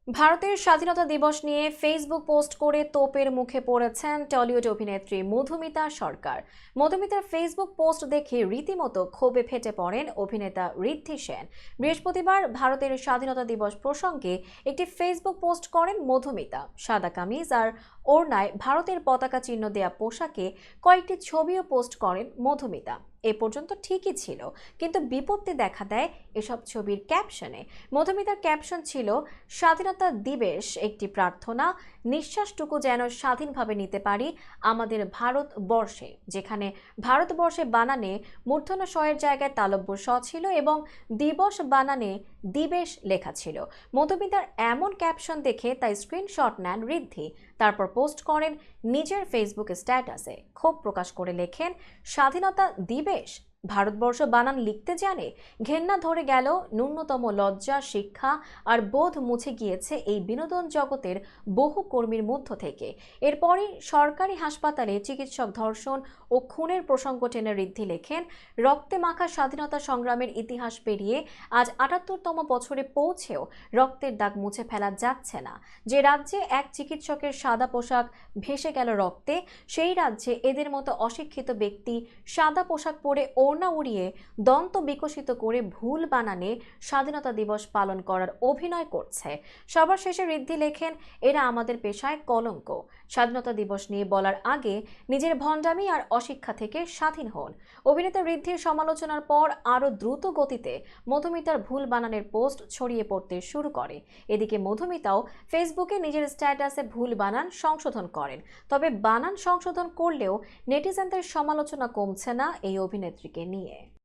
ভারতের স্বাধীনতা দিবস নিয়ে ফেসবুক পোস্ট করে তোপের মুখে পড়েছেন টলিউড অভিনেত্রী মধুমিতা সরকার। মধুমিতার ফেসবুক পোস্ট দেখে রীতিমতো ক্ষোভে ফেটে পড়েন অভিনেতা ঋদ্ধি সেন। বৃহস্পতিবার ভারতের স্বাধীনতা দিবস প্রসঙ্গে একটি ফেসবুক পোস্ট করেন মধুমিতা। সাদা কামিজ আর ওড়নায় ভারতের পতাকা চিহ্ন দেয়া পোশাকে কয়েকটি ছবিও পোস্ট করেন মধুমিতা। এ পর্যন্ত ঠিকই ছিল, কিন্তু বিপত্তি দেখা দেয় এসব ছবির ক্যাপশনে। মধুমিতার ক্যাপশন ছিল, স্বাধীনতা দিবস একটি প্রার্থনা, নিঃশ্বাসটুকু যেন স্বাধীনভাবে নিতে পারি আমাদের ভারতবর্ষে। যেখানে ভারতবর্ষে বানানে মূর্ধন্য ষ-এর জায়গায় তালব্য স ছিল এবং দিবস বানানে দিবেশ লেখা ছিল। মধুমিতার এমন ক্যাপশন দেখে তাই স্ক্রিনশট নেন ঋদ্ধি, তারপর পোস্ট করেন নিজের ফেসবুক স্ট্যাটাসে। ক্ষোভ প্রকাশ করে লেখেন, স্বাধীনতা দিবস ভারতবর্ষ বানান লিখতে জানে? ঘেন্না ধরে গেল, ন্যূনতম লজ্জা, শিক্ষা আর বোধ মুছে গিয়েছে এই বিনোদন জগতের বহু কর্মীর মধ্য থেকে। এরপরই সরকারি হাসপাতালে চিকিৎসক ধর্ষণ ও খুনের প্রসঙ্গ টেনে ঋদ্ধি লেখেন, রক্তে মাখা স্বাধীনতা সংগ্রামের ইতিহাস পেরিয়ে আজ ৭৮তম বছরে পৌঁছেও রক্তের দাগ মুছে ফেলা যাচ্ছে না। যে রাজ্যে এক চিকিৎসকের সাদা পোশাক ভেসে গেল রক্তে, সেই রাজ্যে এদের মতো অশিক্ষিত ব্যক্তি সাদা পোশাক পরে ওড়না উড়িয়ে দন্ত বিকশিত করে ভুল বানানে স্বাধীনতা দিবস পালন করার অভিনয় করছে। সবার শেষে ঋদ্ধি লেখেন, এরা আমাদের পেশায় কলঙ্ক। স্বাধীনতা দিবস নিয়ে বলার আগে নিজের ভণ্ডামি আর অশিক্ষা থেকে স্বাধীন হন। অভিনেতা ঋদ্ধির সমালোচনার পর আরও দ্রুত গতিতে মধুমিতার ভুল বানানের পোস্ট ছড়িয়ে পড়তে শুরু করে। এদিকে মধুমিতাও ফেসবুকে নিজের স্ট্যাটাসে ভুল বানান সংশোধন করেন। তবে বানান সংশোধন করলেও নেটিজেনদের সমালোচনা কমছে না এই অভিনেত্রীকে নিয়ে।